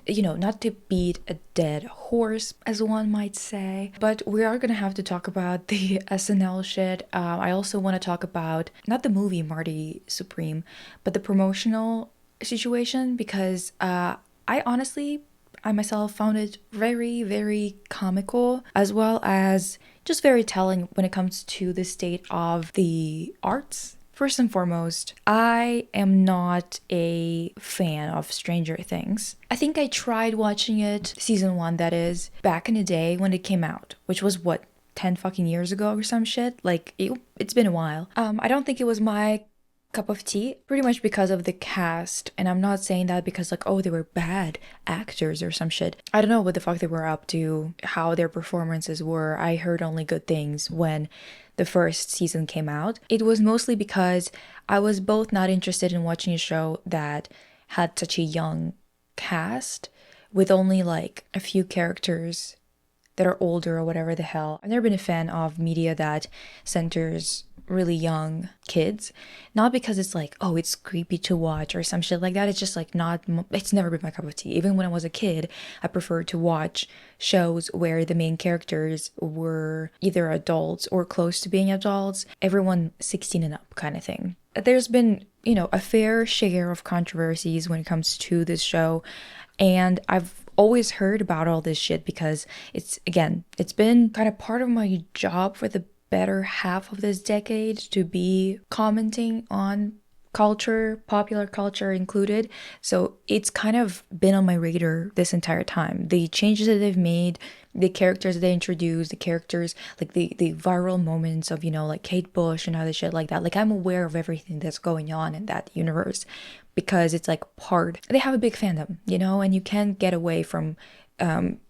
not to beat a dead horse, as one might say, but we are gonna have to talk about the SNL shit. I also want to talk about not the movie Marty Supreme, but the promotional situation because I myself found it very, very comical, as well as just very telling when it comes to the state of the arts. First and foremost, I am not a fan of Stranger Things. I think I tried watching it, season one that is, back in the day when it came out, which was what, 10 fucking years ago or some shit? Like, it's been a while. I don't think it was my cup of tea, pretty much because of the cast. And I'm not saying that because, like, oh, they were bad actors or some shit. I don't know what the fuck they were up to, how their performances were. I heard only good things when the first season came out. It was mostly because I was both not interested in watching a show that had such a young cast with only like a few characters that are older or whatever the hell. I've never been a fan of media that centers really young kids, not because it's like, oh, it's creepy to watch or some shit like that. It's just like it's never been my cup of tea. Even when I was a kid, I preferred to watch shows where the main characters were either adults or close to being adults, everyone 16 and up kind of thing. There's been, a fair share of controversies when it comes to this show, and I've always heard about all this shit because it's been kind of part of my job for the better half of this decade to be commenting on culture, popular culture included. So it's kind of been on my radar this entire time. The changes that they've made, the characters that they introduced, the characters, like the viral moments of, like Kate Bush and other shit like that. Like, I'm aware of everything that's going on in that universe because it's like they have a big fandom, and you can't get away from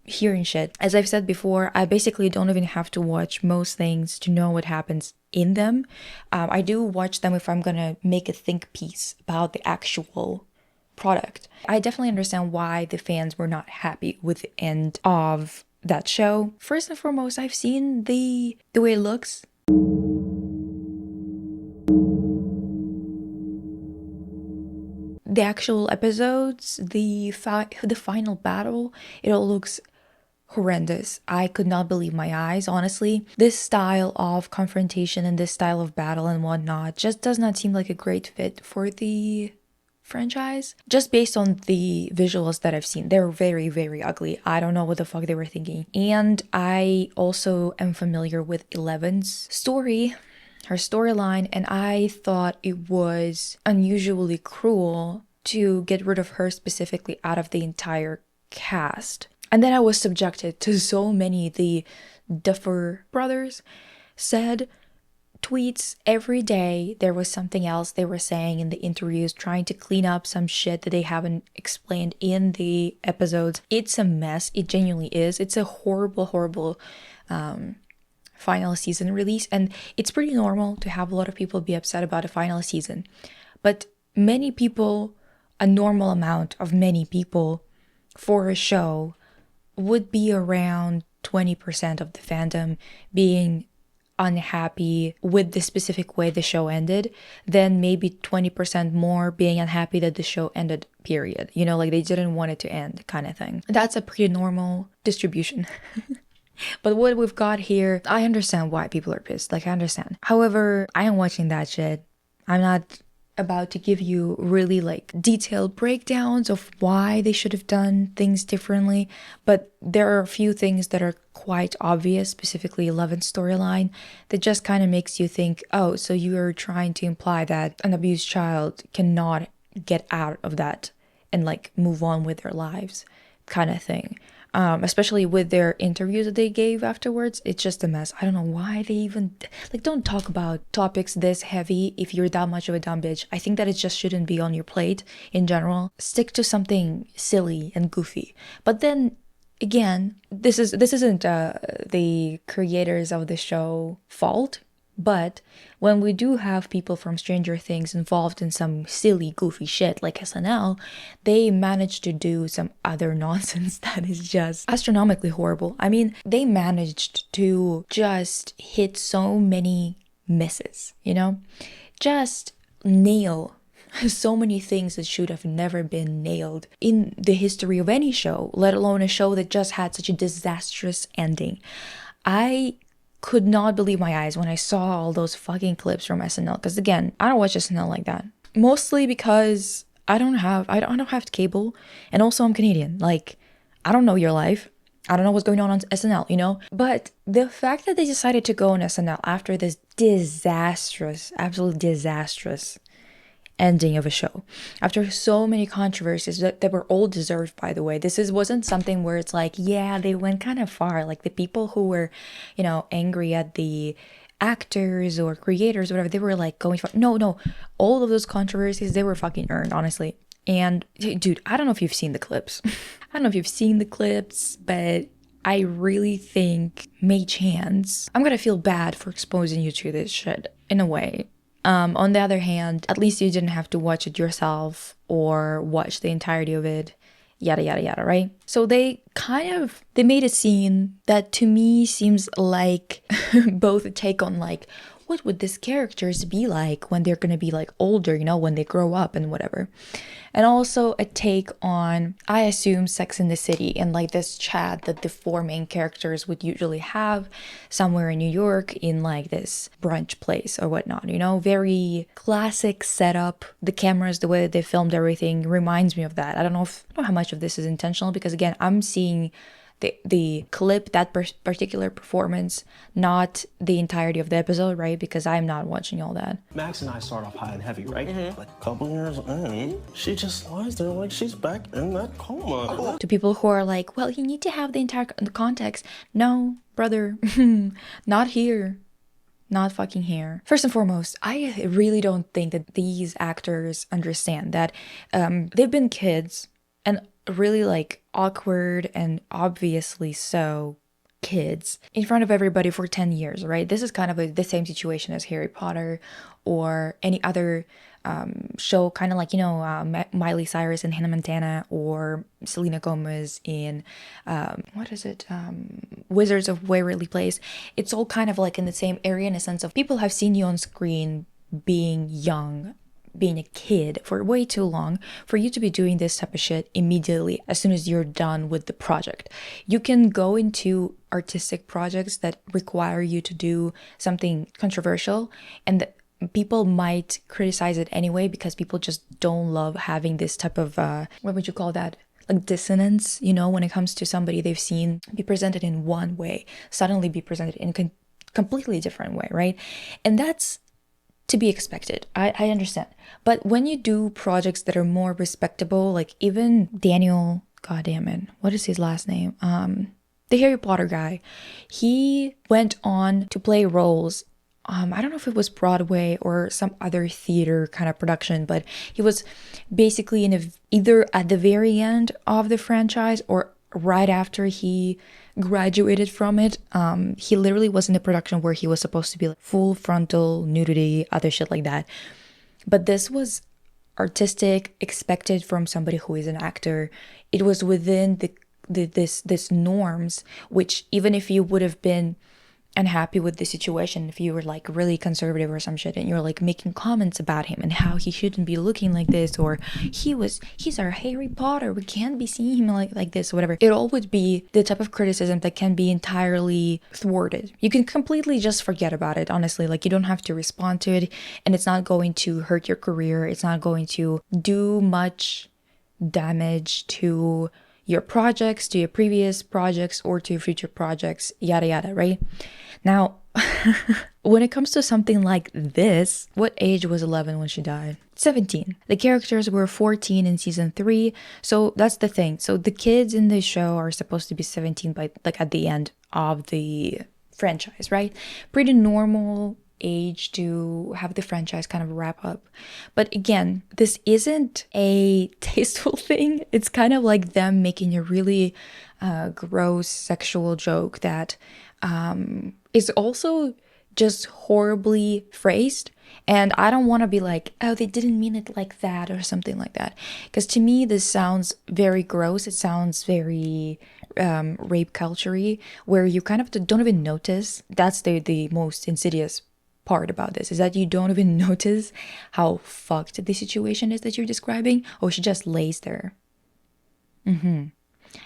hearing shit. As I've said before, I basically don't even have to watch most things to know what happens in them. I do watch them if I'm gonna make a think piece about the actual product. I definitely understand why the fans were not happy with the end of that show. First and foremost, I've seen the way it looks. The actual episodes, the final battle, it all looks horrendous. I could not believe my eyes, honestly. This style of confrontation and this style of battle and whatnot just does not seem like a great fit for the franchise. Just based on the visuals that I've seen, they're very, very ugly. I don't know what the fuck they were thinking. And I also am familiar with Eleven's story, her storyline, and I thought it was unusually cruel to get rid of her specifically out of the entire cast. And then I was subjected to so many the Duffer brothers said tweets every day. There was something else they were saying in the interviews, trying to clean up some shit that they haven't explained in the episodes. It's a mess. It genuinely is. It's a horrible, horrible final season release, and it's pretty normal to have a lot of people be upset about a final season, but many people, a normal amount of many people for a show would be around 20% of the fandom being unhappy with the specific way the show ended, then maybe 20% more being unhappy that the show ended, period. Like they didn't want it to end kind of thing. That's a pretty normal distribution. But what we've got here, I understand why people are pissed. Like, I understand. However, I am watching that shit. I'm not about to give you really like detailed breakdowns of why they should have done things differently, but there are a few things that are quite obvious, specifically 11's storyline, that just kind of makes you think, oh, so you are trying to imply that an abused child cannot get out of that and like move on with their lives kind of thing. Especially with their interviews that they gave afterwards. It's just a mess. I don't know why they even, like, don't talk about topics this heavy if you're that much of a dumb bitch. I think that it just shouldn't be on your plate in general. Stick to something silly and goofy. But then again, this isn't the creators of the show fault. But when we do have people from Stranger Things involved in some silly, goofy shit like SNL, they manage to do some other nonsense that is just astronomically horrible. I mean, they managed to just hit so many misses, just nail So many things that should have never been nailed in the history of any show, let alone a show that just had such a disastrous ending. I could not believe my eyes when I saw all those fucking clips from SNL. Because again, I don't watch SNL like that. Mostly because I don't have cable, and also I'm Canadian. Like, I don't know your life. I don't know what's going on SNL, you know? But the fact that they decided to go on SNL after this disastrous, absolutely disastrous ending of a show, after so many controversies that were all deserved, by the way. Wasn't something where it's like, yeah, they went kind of far. Like the people who were, you know, angry at the actors or creators or whatever, they were like going for, no, all of those controversies, they were fucking earned, honestly. And dude, I don't know if you've seen the clips. I don't know if you've seen the clips, but I really think May Chance, I'm gonna feel bad for exposing you to this shit in a way. On the other hand, at least you didn't have to watch it yourself or watch the entirety of it, yada yada yada, right? So they made a scene that to me seems like both a take on like, what would these characters be like when they're gonna be like older, you know, when they grow up and whatever. And also a take on, I assume, Sex in the City and like this chat that the four main characters would usually have somewhere in New York in like this brunch place or whatnot, you know, very classic setup. The cameras, the way that they filmed everything reminds me of that. I don't know how much of this is intentional, because again, I'm seeing the clip, that particular performance, not the entirety of the episode, right? Because I'm not watching all that. Max and I start off high and heavy, right? Like a couple years in, she just lies there like she's back in that coma. To people who are like, well, you need to have the entire context. No, brother, not here. Not fucking here. First and foremost, I really don't think that these actors understand that they've been kids, and really like awkward and obviously so kids in front of everybody for 10 years, right? This is kind of the same situation as Harry Potter or any other show, kind of like, you know, Miley Cyrus in Hannah Montana or Selena Gomez in Wizards of Waverly Place. It's all kind of like in the same area, in a sense of people have seen you on screen being young, being a kid for way too long for you to be doing this type of shit immediately as soon as you're done with the project. You can go into artistic projects that require you to do something controversial, and people might criticize it anyway because people just don't love having this type of what would you call that, like dissonance, you know, when it comes to somebody they've seen be presented in one way suddenly be presented in a completely different way, right? And that's to be expected. I understand. But when you do projects that are more respectable, like even Daniel, goddammit, what is his last name? The Harry Potter guy. He went on to play roles. I don't know if it was Broadway or some other theater kind of production, but he was basically either at the very end of the franchise or right after he graduated from it. He literally was in a production where he was supposed to be like full frontal nudity, other shit like that. But this was artistic, expected from somebody who is an actor. It was within this norms, which even if you would have been unhappy with the situation, if you were like really conservative or some shit and you're like making comments about him and how he shouldn't be looking like this, or he's our Harry Potter, we can't be seeing him like this or whatever, it all would be the type of criticism that can be entirely thwarted. You can completely just forget about it, honestly. Like, you don't have to respond to it, and it's not going to hurt your career. It's not going to do much damage to your projects, to your previous projects, or to your future projects, yada yada, right? Now, when it comes to something like this, what age was 11 when she died? 17. The characters were 14 in season 3, so that's the thing. So the kids in the show are supposed to be 17 by like at the end of the franchise, right? Pretty normal age to have the franchise kind of wrap up. But again, this isn't a tasteful thing. It's kind of like them making a really gross sexual joke that is also just horribly phrased. And I don't want to be like, oh, they didn't mean it like that or something like that. Because to me, this sounds very gross. It sounds very rape culture-y, where you kind of don't even notice. That's the most insidious part about this, is that you don't even notice how fucked the situation is that you're describing. Oh, she just lays there.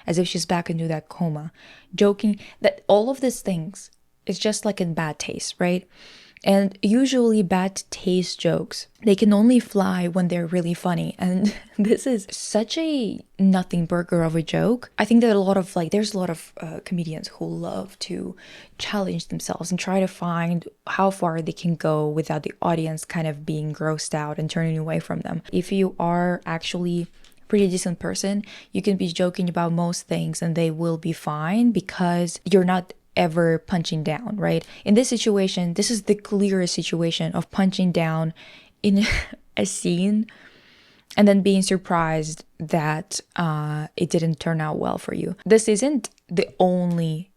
As if she's back into that coma, joking that all of these things is just like in bad taste, right? And usually bad taste jokes, they can only fly when they're really funny. And this is such a nothing burger of a joke. I think that there's a lot of comedians who love to challenge themselves and try to find how far they can go without the audience kind of being grossed out and turning away from them. If you are actually pretty decent person, you can be joking about most things and they will be fine because you're not ever punching down, right? In this situation, this is the clearest situation of punching down in a scene and then being surprised that it didn't turn out well for you. This isn't the only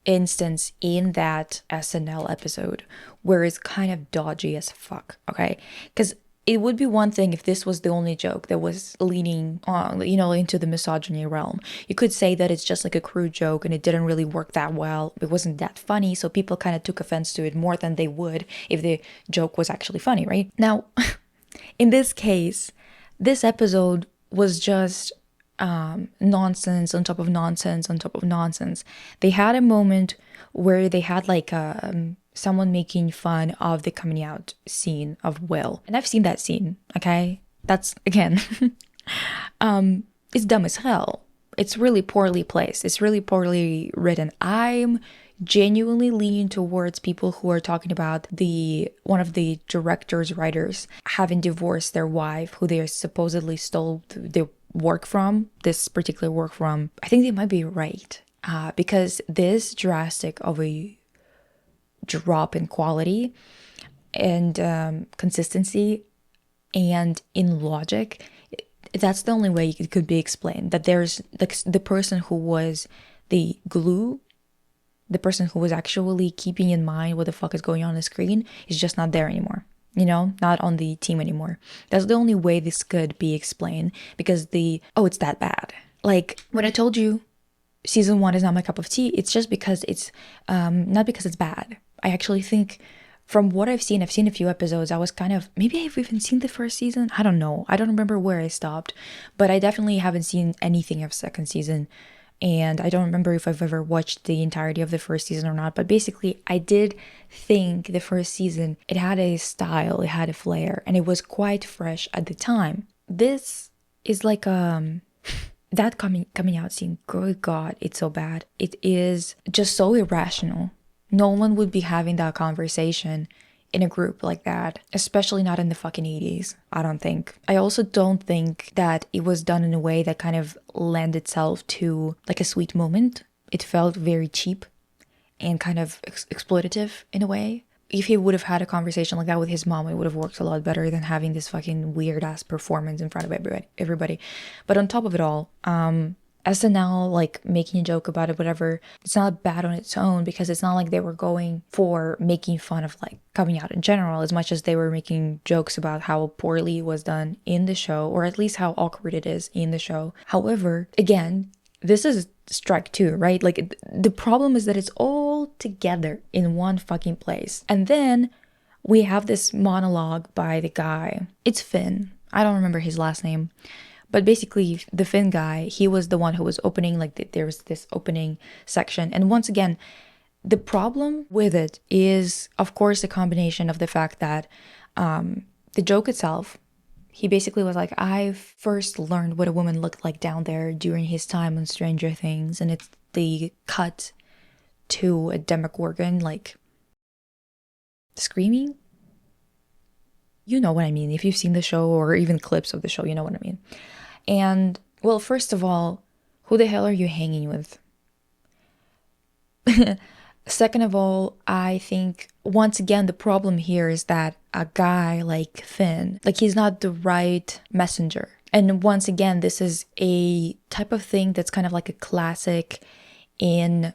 instance in that SNL episode where it's kind of dodgy as fuck, okay? Because it would be one thing if this was the only joke that was leaning on, into the misogyny realm. You could say that it's just like a crude joke and it didn't really work that well. It wasn't that funny, so people kind of took offense to it more than they would if the joke was actually funny, right? Now, in this case, this episode was just nonsense on top of nonsense on top of nonsense. They had a moment where they had like someone making fun of the coming out scene of Will. And I've seen that scene, okay? That's, again, it's dumb as hell. It's really poorly placed. It's really poorly written. I'm genuinely leaning towards people who are talking about one of the director's writers having divorced their wife, who they supposedly stole the work from, this particular work from. I think they might be right. Because this drastic of a drop in quality and consistency and in logic, that's the only way it could be explained. That there's like the person who was the glue, the person who was actually keeping in mind what the fuck is going on the screen is just not there anymore. Not on the team anymore. That's the only way this could be explained, because it's that bad. Like when I told you season 1 is not my cup of tea, it's just because it's not because it's bad. I actually think from what I've seen a few episodes, I was kind of, maybe I've even seen the first season. I don't know. I don't remember where I stopped, but I definitely haven't seen anything of second season. And I don't remember if I've ever watched the entirety of the first season or not. But basically, I did think the first season, it had a style, it had a flair, and it was quite fresh at the time. This is like that coming out scene, good God, it's so bad. It is just so irrational. No one would be having that conversation in a group like that, especially not in the fucking 80s, I don't think. I also don't think that it was done in a way that kind of lent itself to like a sweet moment. It felt very cheap and kind of exploitative in a way. If he would have had a conversation like that with his mom, it would have worked a lot better than having this fucking weird ass performance in front of everybody. But on top of it all, SNL, like making a joke about it, whatever, it's not bad on its own, because it's not like they were going for making fun of like coming out in general as much as they were making jokes about how poorly it was done in the show, or at least how awkward it is in the show. However, again, this is strike two, right? Like the problem is that it's all together in one fucking place. And then we have this monologue by the guy. It's Finn. I don't remember his last name. But basically, the Finn guy, he was the one who was opening, like there was this opening section. And once again, the problem with it is, of course, a combination of the fact that the joke itself, he basically was like, I first learned what a woman looked like down there during his time on Stranger Things. And it's the cut to a demogorgon, like, screaming. You know what I mean. If you've seen the show or even clips of the show, you know what I mean. And, well, first of all, who the hell are you hanging with? Second of all, I think, once again, the problem here is that a guy like Finn, like, he's not the right messenger. And once again, this is a type of thing that's kind of like a classic in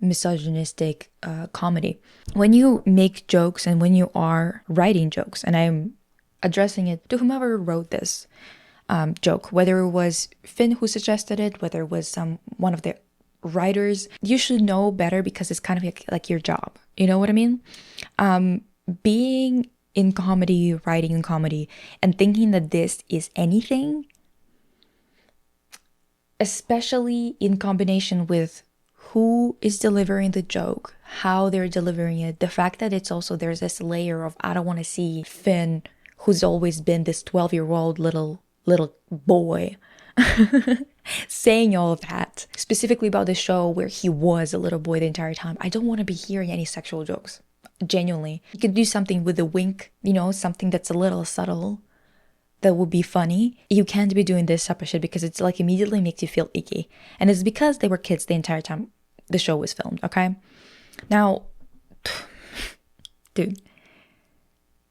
misogynistic comedy. When you make jokes and when you are writing jokes, and I'm addressing it to whomever wrote this joke, whether it was Finn who suggested it, whether it was one of the writers, you should know better, because it's kind of like your job. You know what I mean? being in comedy, writing in comedy, and thinking that this is anything, especially in combination with who is delivering the joke, how they're delivering it, the fact that it's also there's this layer of I don't want to see Finn, who's always been this 12-year-old little boy, saying all of that, specifically about the show where he was a little boy the entire time. I don't want to be hearing any sexual jokes. Genuinely. You could do something with a wink, something that's a little subtle that would be funny. You can't be doing this type of shit because it's like immediately makes you feel icky. And it's because they were kids the entire time the show was filmed, okay? Now, dude,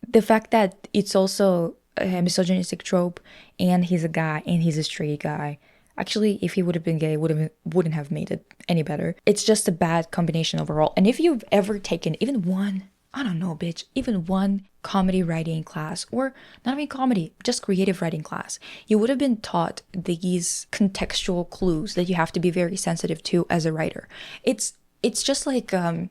the fact that it's also a misogynistic trope and he's a guy and he's a straight guy. Actually, if he would have been gay, wouldn't have made it any better. It's just a bad combination overall. And if you've ever taken even one, I don't know, bitch, even one comedy writing class, or not even comedy, just creative writing class, you would have been taught these contextual clues that you have to be very sensitive to as a writer. It's just like the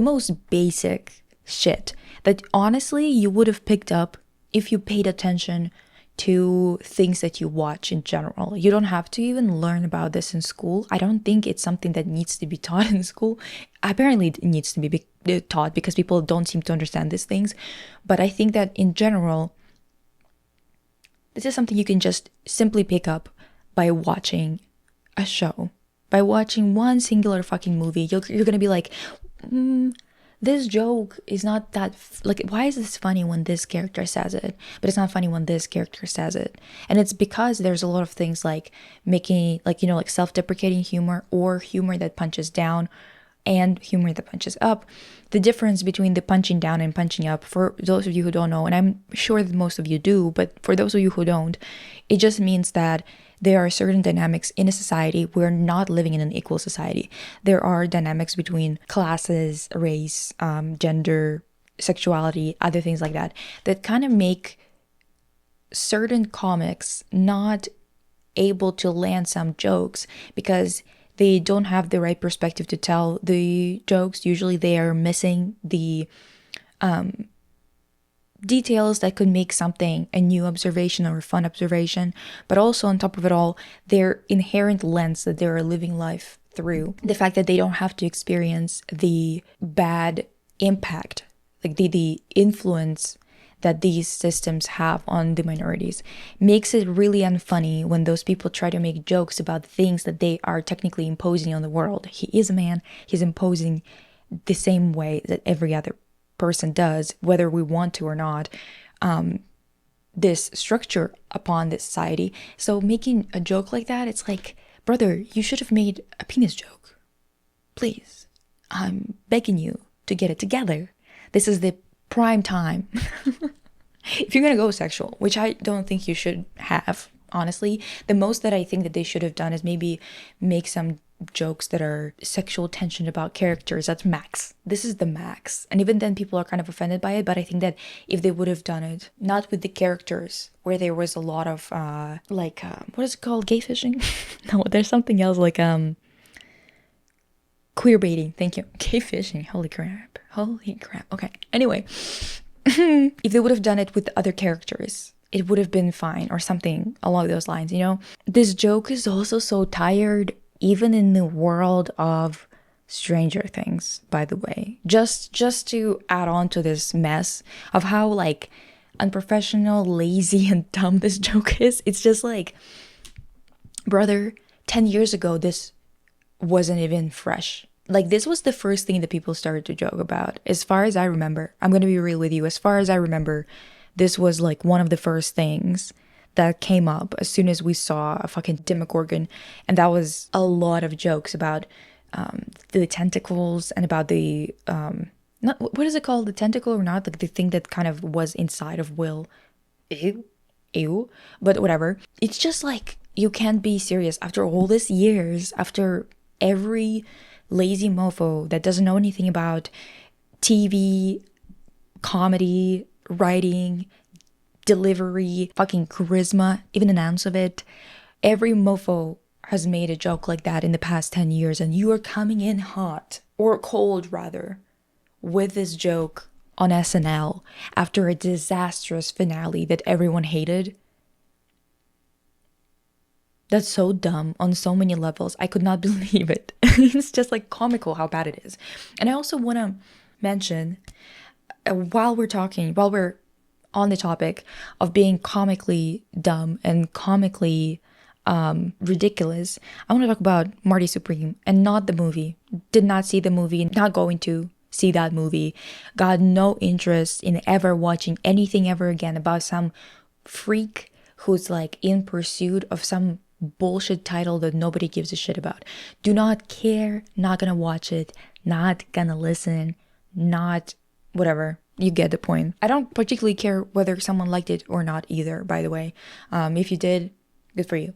most basic shit that honestly you would have picked up if you paid attention to things that you watch in general. You don't have to even learn about this in school. I don't think it's something that needs to be taught in school. Apparently it needs to be taught because people don't seem to understand these things. But I think that in general, this is something you can just simply pick up by watching a show. By watching one singular fucking movie, you're gonna be like, this joke is not that like, why is this funny when this character says it, but it's not funny when this character says it? And it's because there's a lot of things like making like self-deprecating humor, or humor that punches down, and humor that punches up. The difference between the punching down and punching up, for those of you who don't know, and I'm sure that most of you do, but for those of you who don't, it just means that there are certain dynamics in a society. We're not living in an equal society. There are dynamics between classes, race, gender, sexuality, other things like that, that kind of make certain comics not able to land some jokes because they don't have the right perspective to tell the jokes. Usually they are missing the details that could make something a new observation or a fun observation, but also on top of it all, their inherent lens that they're living life through. The fact that they don't have to experience the bad impact, like the influence that these systems have on the minorities, makes it really unfunny when those people try to make jokes about the things that they are technically imposing on the world. He is a man, he's imposing the same way that every other person does, whether we want to or not, this structure upon this society. So making a joke like that, it's like, brother, you should have made a penis joke. Please, I'm begging you to get it together. This is the prime time. If you're gonna go sexual, which I don't think you should have, honestly, the most that I think that they should have done is maybe make some jokes that are sexual tension about characters. That's max. This is the max. And even then people are kind of offended by it, but I think that if they would have done it not with the characters where there was a lot of what is it called, gay fishing? No, there's something else like queer baiting. Thank you. Gay fishing. Holy crap. Okay, anyway. If they would have done it with other characters, it would have been fine, or something along those lines, This joke is also so tired even in the world of Stranger Things, by the way. Just to add on to this mess of how like unprofessional, lazy, and dumb this joke is. It's just like, brother, 10 years ago this wasn't even fresh. Like, this was the first thing that people started to joke about. As far as I remember, I'm gonna be real with you, as far as I remember, this was like one of the first things that came up as soon as we saw a fucking demogorgon. And that was a lot of jokes about the tentacles and about the not, what is it called, the tentacle or not, like the thing that kind of was inside of Will. Ew, but whatever. It's just like, you can't be serious after all these years, after every lazy mofo that doesn't know anything about TV, comedy, writing, delivery, fucking charisma, even an ounce of it. Every mofo has made a joke like that in the past 10 years, and you are coming in hot, or cold rather, with this joke on SNL after a disastrous finale that everyone hated. That's so dumb on so many levels. I could not believe it. It's just like comical how bad it is. And I also want to mention, while we're on the topic of being comically dumb and comically ridiculous, I want to talk about Marty Supreme and not the movie. Did not see the movie, not going to see that movie. Got no interest in ever watching anything ever again about some freak who's like in pursuit of some bullshit title that nobody gives a shit about. Do not care, not gonna watch it, not gonna listen, not whatever. You get the point. I don't particularly care whether someone liked it or not either, by the way. If you did, good for you.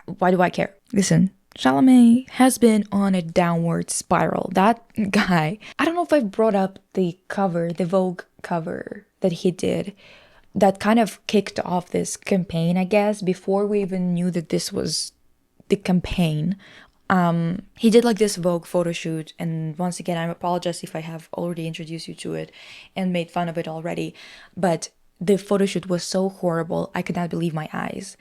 Why do I care? Listen, Chalamet has been on a downward spiral. That guy, I don't know if I brought up the cover, the Vogue cover that he did, that kind of kicked off this campaign, I guess, before we even knew that this was the campaign. He did like this Vogue photo shoot, and once again, I apologize if I have already introduced you to it and made fun of it already, but the photo shoot was so horrible, I could not believe my eyes.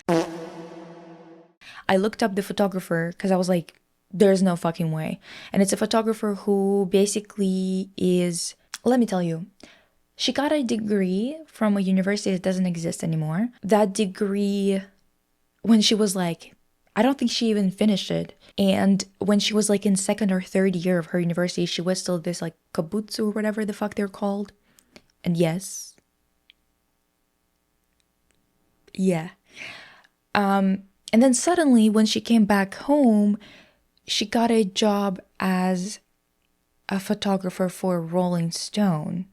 I looked up the photographer because I was like, there's no fucking way. And it's a photographer who basically is, let me tell you, she got a degree from a university that doesn't exist anymore. That degree, when she was like, I don't think she even finished it. And when she was like in second or third year of her university, she was still this like kabutsu or whatever the fuck they're called. And yes. Yeah. And then suddenly when she came back home, she got a job as a photographer for Rolling Stone.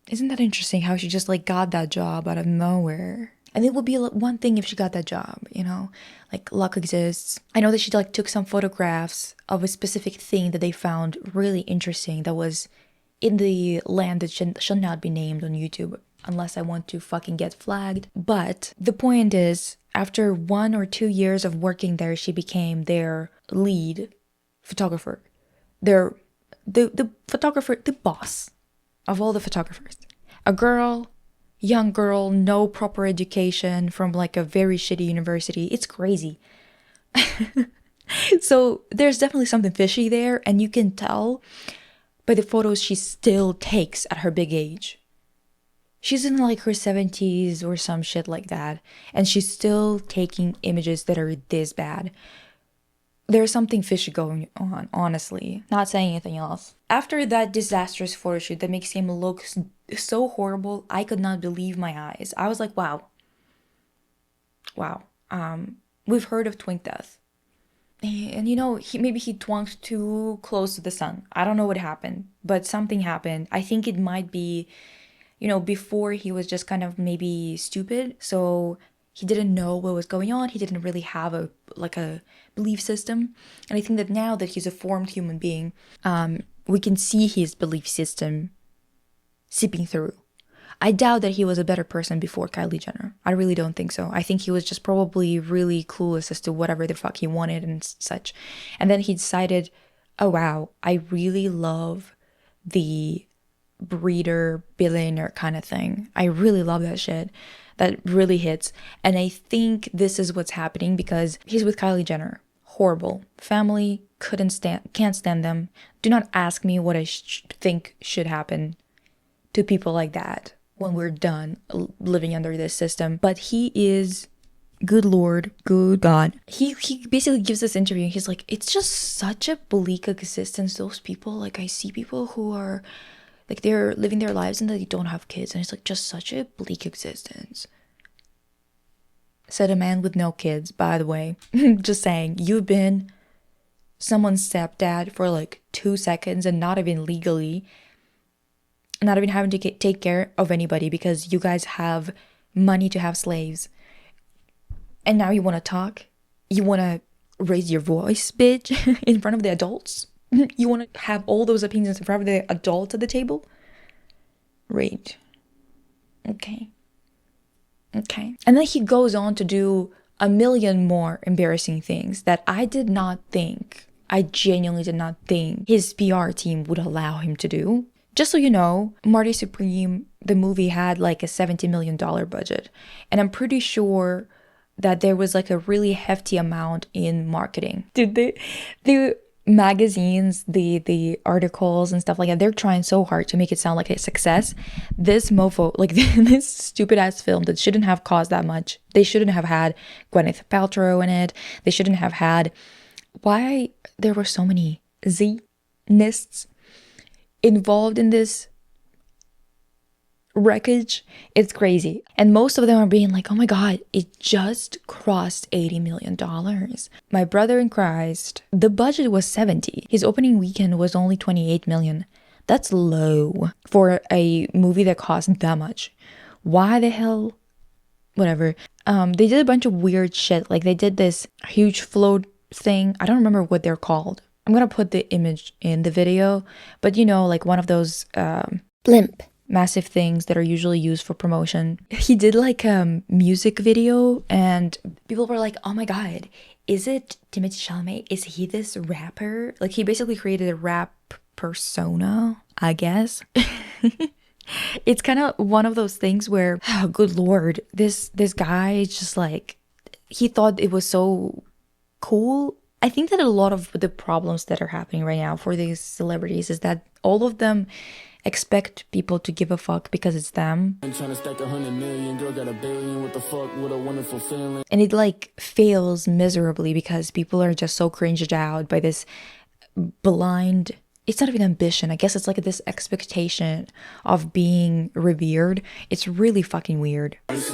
Isn't that interesting how she just like got that job out of nowhere? And it would be one thing if she got that job, you know, like luck exists. I know that she like took some photographs of a specific thing that they found really interesting that was in the land that should not be named on YouTube unless I want to fucking get flagged. But the point is, after 1 or 2 years of working there, she became their lead photographer. The photographer, the boss of all the photographers. A girl, young girl, no proper education from like a very shitty university. It's crazy. So there's definitely something fishy there, and you can tell by the photos she still takes at her big age. She's in like her 70s or some shit like that, and she's still taking images that are this bad. There's something fishy going on, honestly. Not saying anything else. After that disastrous photo shoot that makes him look so horrible, I could not believe my eyes. I was like, wow. Wow. We've heard of twink death. And you know, maybe he twonked too close to the sun. I don't know what happened, but something happened. I think it might be, you know, before he was just kind of maybe stupid. So he didn't know what was going on. He didn't really have a belief system. And I think that now that he's a formed human being, we can see his belief system seeping through. I doubt that he was a better person before Kylie Jenner. I really don't think so. I think he was just probably really clueless as to whatever the fuck he wanted and such. And then he decided, oh wow, I really love the breeder billionaire kind of thing. I really love that shit. That really hits. And I think this is what's happening because he's with Kylie Jenner. Horrible. Family can't stand them. Do not ask me what I think should happen to people like that when we're done living under this system. But he is, good Lord, good God. He basically gives this interview. He's like, it's just such a bleak existence. Those people, like I see people who are like they're living their lives and they don't have kids. And it's like just such a bleak existence. Said a man with no kids, by the way. Just saying, you've been someone's stepdad for like 2 seconds and not even legally. Not even having to take care of anybody because you guys have money to have slaves. And now you want to talk? You want to raise your voice, bitch, in front of the adults? You want to have all those opinions in front of the adults at the table? Rage. Okay. And then he goes on to do a million more embarrassing things that I genuinely did not think his PR team would allow him to do. Just so you know, Marty Supreme, the movie had like a $70 million budget. And I'm pretty sure that there was like a really hefty amount in marketing. Dude, the magazines, the articles and stuff like that, they're trying so hard to make it sound like a success. This mofo, like this stupid ass film that shouldn't have cost that much. They shouldn't have had Gwyneth Paltrow in it. They shouldn't have had, why there were so many Z-nists involved in this wreckage. It's crazy. And most of them are being like, oh my god, it just crossed $80 million. My brother in Christ, the budget was 70. His opening weekend was only 28 million. That's low for a movie that cost that much. Why the hell? Whatever. They did a bunch of weird shit. Like they did this huge float thing. I don't remember what they're called. I'm gonna put the image in the video, but you know, like one of those blimp massive things that are usually used for promotion. He did like a music video and people were like, oh my god, is it Timothée Chalamet? Is he this rapper? Like he basically created a rap persona, I guess. It's kind of one of those things where, oh, good lord, this guy is just like, he thought it was so cool. I think that a lot of the problems that are happening right now for these celebrities is that all of them expect people to give a fuck because it's them. And trying to stack 100 million, girl got a billion, what the fuck, what a wonderful feeling. And it like fails miserably because people are just so cringed out by this blind, it's not even ambition. I guess it's like this expectation of being revered. It's really fucking weird. It's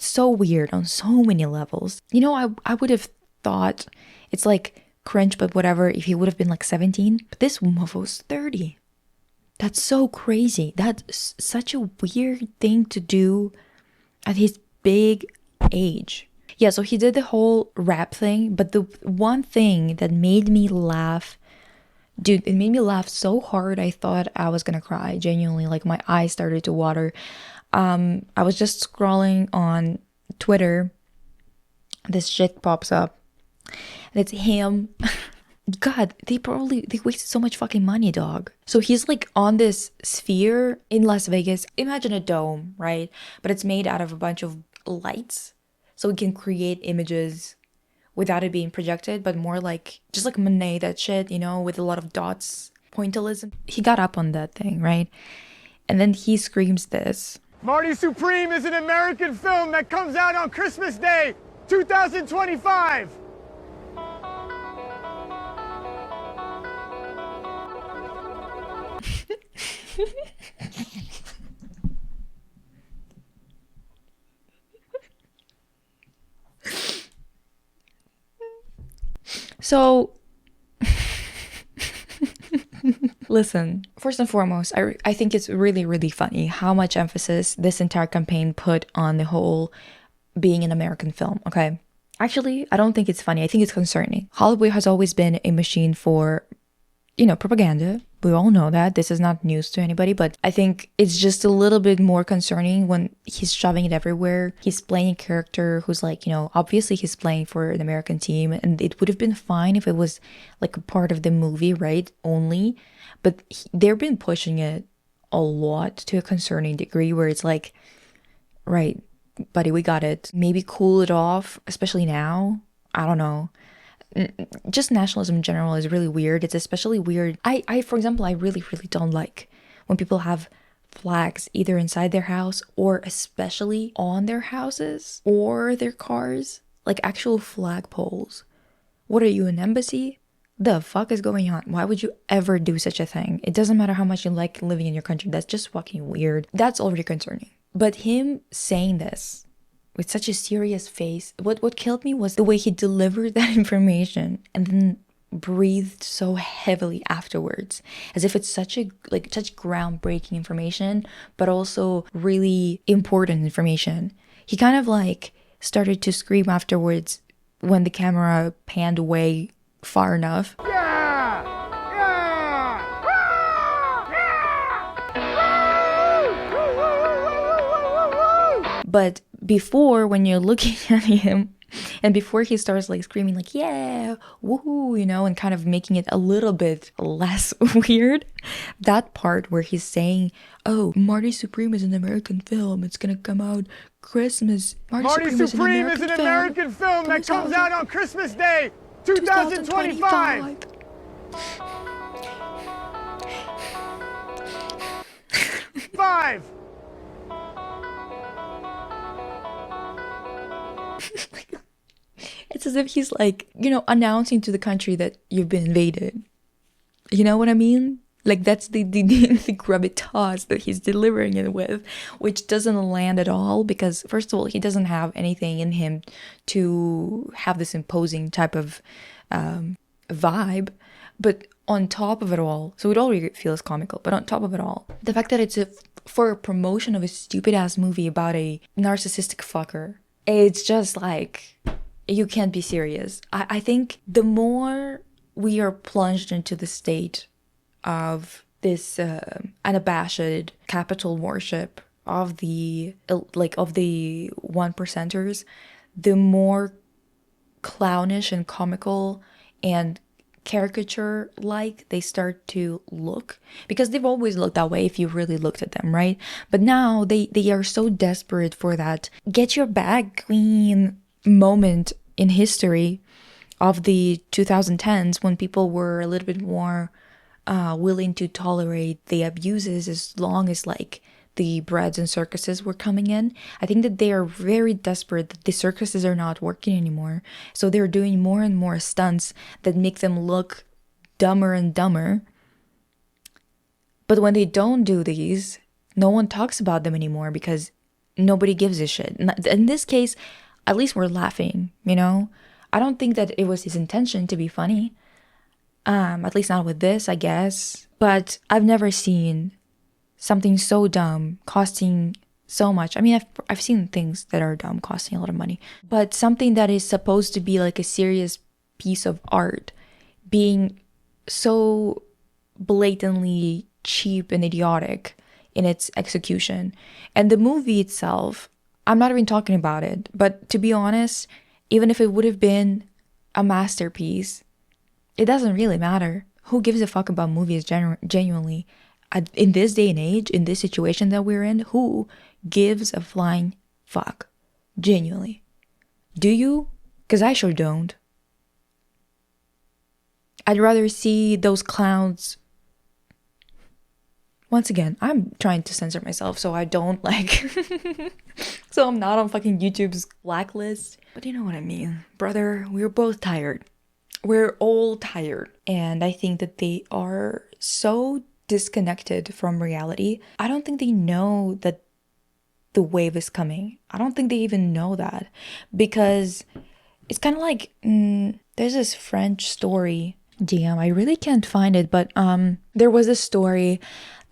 so weird on so many levels. You know, I would have thought it's like cringe, but whatever, if he would have been like 17. But this mofo's 30. That's so crazy. That's such a weird thing to do at his big age. Yeah, so he did the whole rap thing, but the one thing that made me laugh, dude, it made me laugh so hard I thought I was gonna cry, genuinely, like my eyes started to water. I was just scrolling on Twitter, this shit pops up, and it's him. God, they wasted so much fucking money, dog. So he's like on this sphere in Las Vegas. Imagine a dome, right? But it's made out of a bunch of lights. So we can create images without it being projected, but more like, just like Monet, that shit, you know, with a lot of dots, pointillism. He got up on that thing, right? And then he screams this. Marty Supreme is an American film that comes out on Christmas Day, 2025. So, listen, first and foremost, I think it's really, really funny how much emphasis this entire campaign put on the whole being an American film, okay? Actually, I don't think it's funny. I think it's concerning. Hollywood has always been a machine for, you know, propaganda. We all know that. This is not news to anybody, but I think it's just a little bit more concerning when he's shoving it everywhere. He's playing a character who's like, you know, obviously he's playing for an American team, and it would have been fine if it was like a part of the movie, right? Only. But they've been pushing it a lot to a concerning degree where it's like, right, buddy, we got it. Maybe cool it off, especially now. I don't know. Just nationalism in general is really weird. It's especially weird. I for example, I really, really don't like when people have flags either inside their house or especially on their houses or their cars, like actual flagpoles. What are you, an embassy? The fuck is going on? Why would you ever do such a thing? It doesn't matter how much you like living in your country. That's just fucking weird. That's already concerning. But him saying this with such a serious face, what killed me was the way he delivered that information and then breathed so heavily afterwards, as if it's such groundbreaking information, but also really important information. He kind of like started to scream afterwards when the camera panned away far enough. But before, when you're looking at him, And before he starts like screaming like, yeah, woohoo, you know, and kind of making it a little bit less weird, that part where he's saying, oh, Marty Supreme is an American film. It's gonna come out Christmas. Marty Supreme is an American film that comes out on Christmas Day, 2025. Five. It's as if he's like, you know, announcing to the country that you've been invaded. You know what I mean? Like that's the gravitas that he's delivering it with, which doesn't land at all because first of all, he doesn't have anything in him to have this imposing type of vibe. But on top of it all, so it already feels comical, but on top of it all, the fact that it's for a promotion of a stupid ass movie about a narcissistic fucker, it's just like, you can't be serious. I think the more we are plunged into the state of this unabashed capital worship of the one percenters, the more clownish and comical and caricature like they start to look, because they've always looked that way if you really looked at them, right? But now they are so desperate for that get your bag clean moment in history of the 2010s when people were a little bit more willing to tolerate the abuses as long as like the breads and circuses were coming in. I think that they are very desperate that the circuses are not working anymore. So they're doing more and more stunts that make them look dumber and dumber. But when they don't do these, no one talks about them anymore because nobody gives a shit. In this case, at least we're laughing, you know? I don't think that it was his intention to be funny. At least not with this, I guess. But I've never seen something so dumb costing so much. I mean, I've seen things that are dumb costing a lot of money. But something that is supposed to be like a serious piece of art being so blatantly cheap and idiotic in its execution. And the movie itself, I'm not even talking about it, but to be honest, even if it would have been a masterpiece, it doesn't really matter. Who gives a fuck about movies genuinely? In this day and age, in this situation that we're in, who gives a flying fuck? Genuinely. Do you? Because I sure don't. I'd rather see those clowns. Once again, I'm trying to censor myself so I don't so I'm not on fucking YouTube's blacklist. But you know what I mean. Brother, we're both tired. We're all tired. And I think that they are so disconnected from reality. I don't think they know that the wave is coming. I don't think they even know that. Because it's kind of like, there's this French story. Damn, I really can't find it. But there was a story.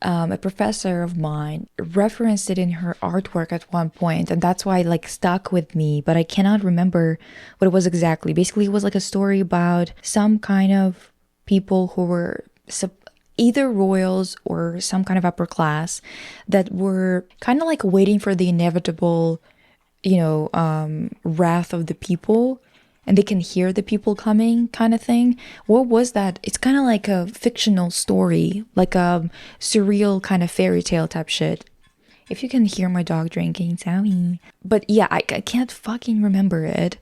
A professor of mine referenced it in her artwork at one point, and that's why it stuck with me, but I cannot remember what it was exactly. Basically, it was like a story about some kind of people who were either royals or some kind of upper class that were kind of like waiting for the inevitable, wrath of the people, and they can hear the people coming kind of thing. What was that? It's kind of like a fictional story, like a surreal kind of fairy tale type shit. If you can hear my dog drinking, sorry. But yeah, I can't fucking remember it.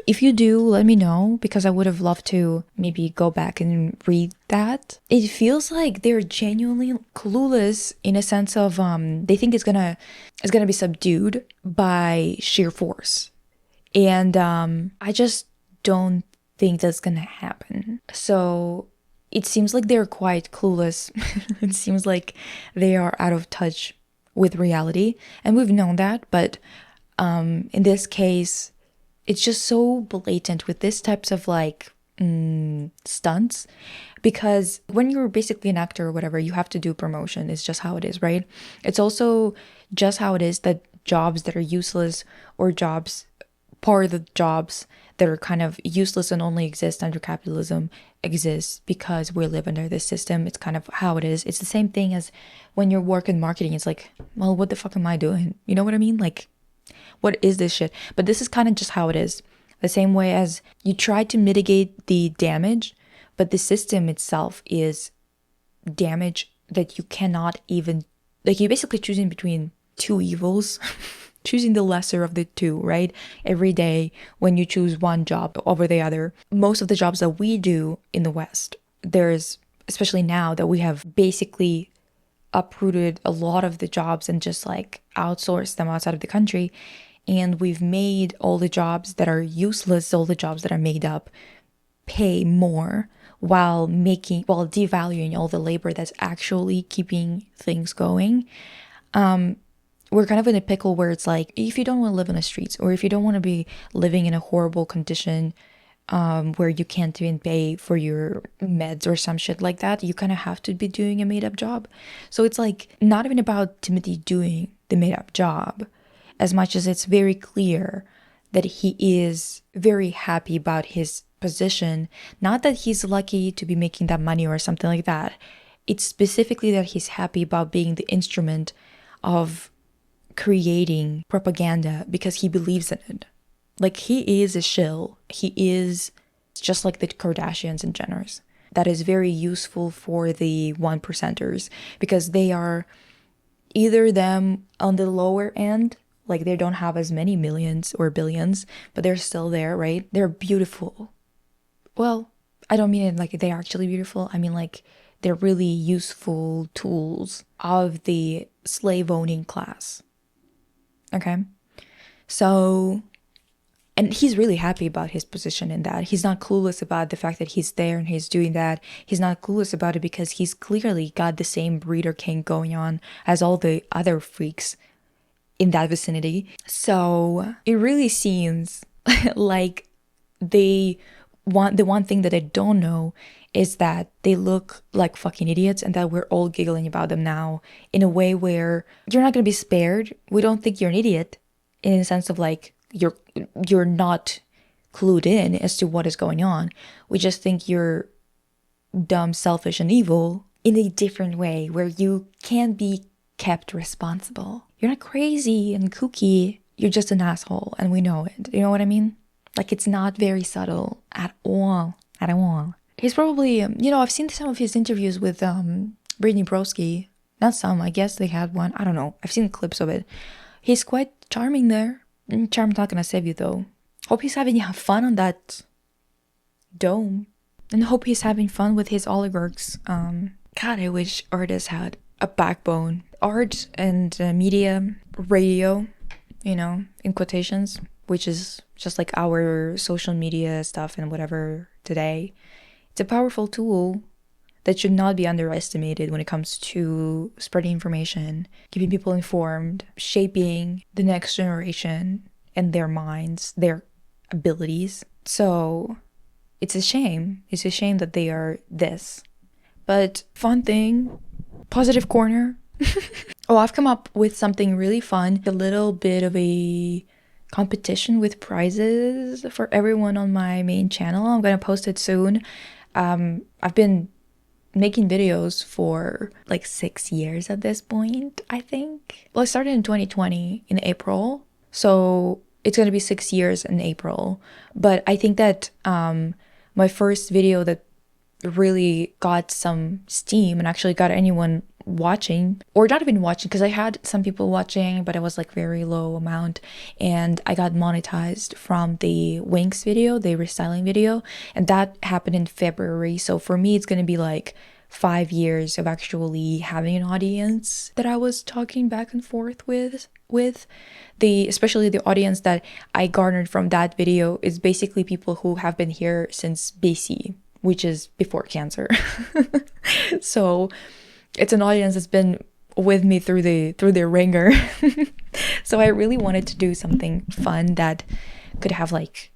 If you do, let me know, because I would have loved to maybe go back and read that. It feels like they're genuinely clueless in a sense of they think it's gonna be subdued by sheer force. And I just don't think that's gonna happen. So it seems like they're quite clueless. It seems like they are out of touch with reality. And we've known that, but in this case, it's just so blatant with these types of stunts. Because when you're basically an actor or whatever, you have to do promotion. It's just how it is, right? It's also just how it is that jobs that are useless or part of the jobs that are kind of useless and only exist under capitalism exist because we live under this system. It's kind of how it is. It's the same thing as when you work in marketing. It's like, well, what the fuck am I doing? You know what I mean? Like, what is this shit? But this is kind of just how it is. The same way as you try to mitigate the damage, but the system itself is damage that you cannot even, like, you're basically choosing between two evils, choosing the lesser of the two, right? Every day when you choose one job over the other. Most of the jobs that we do in the West, there's, especially now that we have basically uprooted a lot of the jobs and just like outsourced them outside of the country. And we've made all the jobs that are useless, all the jobs that are made up, pay more while devaluing all the labor that's actually keeping things going. We're kind of in a pickle where it's like, if you don't want to live on the streets, or if you don't want to be living in a horrible condition where you can't even pay for your meds or some shit like that, you kind of have to be doing a made-up job. So it's like not even about Timothy doing the made-up job, as much as it's very clear that he is very happy about his position. Not that he's lucky to be making that money or something like that. It's specifically that he's happy about being the instrument of creating propaganda because he believes in it. Like, he is a shill. He is just like the Kardashians and Jenners. That is very useful for the 1%ers because they are either them on the lower end, like they don't have as many millions or billions, but they're still there, right? They're beautiful. Well, I don't mean it like they're actually beautiful. I mean like they're really useful tools of the slave-owning class. Okay? So, and he's really happy about his position in that. He's not clueless about the fact that he's there and he's doing that. He's not clueless about it because he's clearly got the same breeder king going on as all the other freaks in that vicinity. So it really seems like the one thing that I don't know is that they look like fucking idiots and that we're all giggling about them now in a way where you're not going to be spared. We don't think you're an idiot in the sense of like you're not clued in as to what is going on. We just think you're dumb, selfish, and evil in a different way where you can be kept responsible. You're not crazy and kooky. You're just an asshole, and we know it. You know what I mean? Like, it's not very subtle at all. At all. He's probably, I've seen some of his interviews with Brittany Broski. Not some, I guess they had one. I don't know. I've seen clips of it. He's quite charming there. Charm's not gonna save you, though. Hope he's having fun on that dome. And hope he's having fun with his oligarchs. God, I wish artists had a backbone. Art and media, radio, in quotations, which is just like our social media stuff and whatever today. It's a powerful tool that should not be underestimated when it comes to spreading information, keeping people informed, shaping the next generation and their minds, their abilities. So it's a shame. It's a shame that they are this. But fun thing, positive corner. Oh, I've come up with something really fun. A little bit of a competition with prizes for everyone on my main channel. I'm going to post it soon. I've been making videos for like 6 years at this point, I think. Well, I started in 2020 in April. So it's going to be 6 years in April. But I think that my first video that really got some steam and actually got anyone watching, or not even watching, because I had some people watching, but it was like very low amount, and I got monetized from the Winx video, the restyling video, and that happened in February. So for me, it's gonna be like 5 years of actually having an audience that I was talking back and forth with especially the audience that I garnered from that video is basically people who have been here since BC, which is before cancer. So it's an audience that's been with me through the ringer. So I really wanted to do something fun that could have like,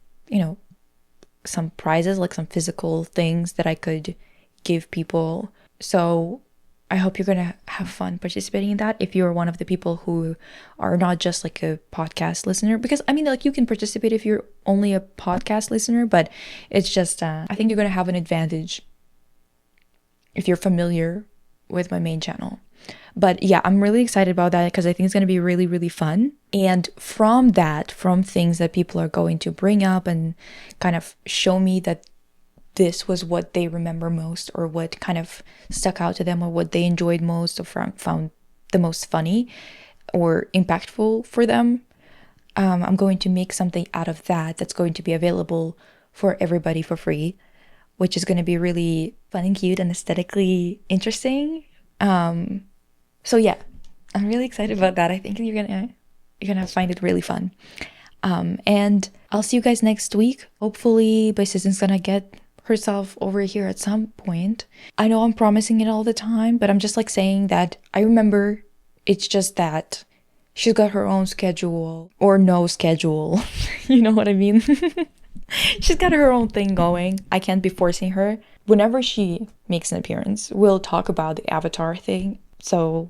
some prizes, like some physical things that I could give people. So I hope you're gonna have fun participating in that if you're one of the people who are not just like a podcast listener, because I mean, like, you can participate if you're only a podcast listener, but it's just I think you're gonna have an advantage if you're familiar with my main channel. But yeah, I'm really excited about that because I think it's going to be really, really fun. And from things that people are going to bring up and kind of show me that this was what they remember most, or what kind of stuck out to them, or what they enjoyed most, or found the most funny or impactful for them, I'm going to make something out of that that's going to be available for everybody for free, which is going to be really fun and cute and aesthetically interesting. So yeah, I'm really excited about that. I think you're gonna find it really fun. And I'll see you guys next week. Hopefully, my sister's gonna get herself over here at some point. I know I'm promising it all the time, but I'm just like saying that I remember. It's just that she's got her own schedule, or no schedule. You know what I mean? She's got her own thing going. I can't be forcing her. Whenever she makes an appearance, we'll talk about the Avatar thing. So,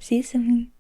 see you soon.